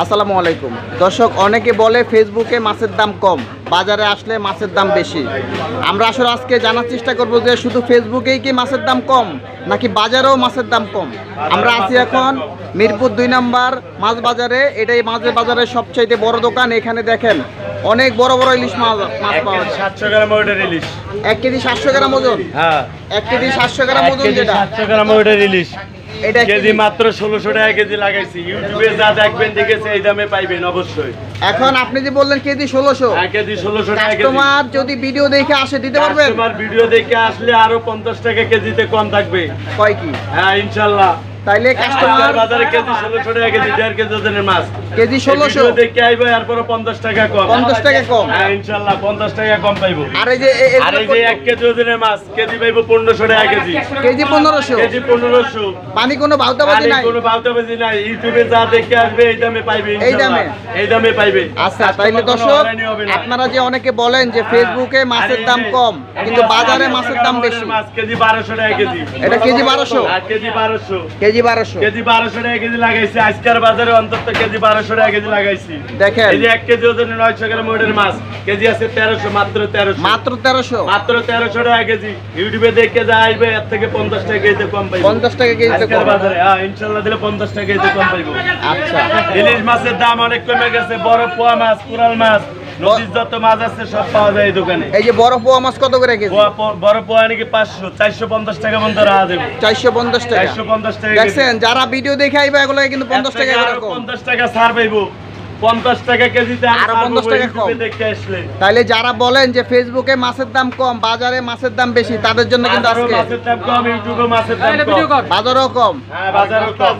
আসসালামু আলাইকুম দর্শক, অনেকে বলে ফেসবুকে মাছের দাম কম, বাজারে আসলে মাছের দাম বেশি। আমরা আসলে আজকে জানার চেষ্টা করব যে শুধু ফেসবুকেই কি মাছের দাম কম নাকি বাজারেও মাছের দাম কম। আমরা আছি এখন মিরপুর 2 নম্বর মাছ বাজারে। এটাই মাছের বাজারের সবচাইতে বড় দোকান। এখানে দেখেন অনেক বড় বড় ইলিশ মাছ পাওয়া যায়। 700 গ্রাম ওয়েটের ইলিশ, 1 কেজি 700 গ্রাম ওজন। হ্যাঁ 1 কেজি 700 গ্রাম ওজন, যেটা 700 গ্রাম ওয়েটের ইলিশ এটা কেজি মাত্র 1600 টাকা কেজি লাগাইছি। ইউটিউবে যা দেখবেন দেখেছে এই দামে পাইবেন অবশ্যই। এখন আপনি যে বললেন কেজি 1600, কেজি 1600 টাকা কেজি। কাস্টমার যদি ভিডিও দেখে আসে দিতে পারবেন? কাস্টমার ভিডিও দেখে আসলে আরো 50 টাকা কেজিতে কম থাকবে। কয় কি? হ্যাঁ ইনশাআল্লাহ। তাইলে কাস্টমার বাজারে কেজি 1600 টাকা কেজি, 1.5 কেজি ওজনের মাছ কেজি 1600 ভিডিও দেখে আইবে আর পরে 50 টাকা কম। 50 টাকা কম। হ্যাঁ ইনশাআল্লাহ 50 টাকা কম পাইবো। আর এই যে 1 কেজি ওজনের মাছ কেজি পাইবো 1500 টাকা কেজি। কেজি 1500। কেজি 1500। পানি কোনো বাউতাবাজি নাই? কোনো বাউতাবাজি নাই। ইউটিউবে যা দেখে আসবে এই দামে পাইবে ইনশাআল্লাহ। এই দামে পাইবে। আচ্ছা, তাইলে দর্শক আপনারা যে অনেকে বলেন যে ফেসবুকে মাছের দাম কম কিন্তু বাজারে মাছের দাম বেশি। মাছ কেজি 1200 টাকা কেজি। এটা কেজি 1200? কেজি 1200। কেজি 1200। কেজি 1200 টাকা কেজি লাগাইছি। আজকের বাজারে অন্তত কেজি 1200 টাকা কেজি লাগাইছি। দেখেন এই যে 1 কেজি ওজনের 900 গ্রাম ওজনের মাছ কেজি আছে 1300, মাত্র 1300। মাত্র 1300? মাত্র 1300 টাকা কেজি। ইউটিউবে দেখে যা আইবে এর থেকে 50 টাকা কেজিতে কম পাইবো। 50 টাকা কেজিতে আজকের কম? বাজারে ইনশাআল্লাহ দিলে 50 টাকা কেজিতে কম পাইবো। আচ্ছা, ইলিশ মাছের দাম অনেক কমে গেছে। বড় পোয়া মাছ, কোরাল মাছ, নদীর যত মাছ আছে সব পাওয়া যায় এই দোকানে। এই যে বড় পোয়া মাছ কত করে কেজি? বড় পোয়া নাকি 500, 450 টাকা পর্যন্ত রাখা যাবে। 450 টাকা। 450 টাকা। দেখছেন যারা ভিডিও দেখে আইবে এগুলো কিন্তু 50 টাকা করে কম। 50 টাকা ছাড় পাইবো। 50 টাকা কেজিতে আরো 50 টাকা কম। দেখে আসলে তাইলে যারা বলেন যে ফেসবুকে মাছের দাম কম বাজারে মাছের দাম বেশি, তাদের জন্য কিন্তু আজকে মাছের দাম কম, ইউটিউবে মাছের দাম কম, বাজারেও কম। হ্যাঁ বাজারও কম।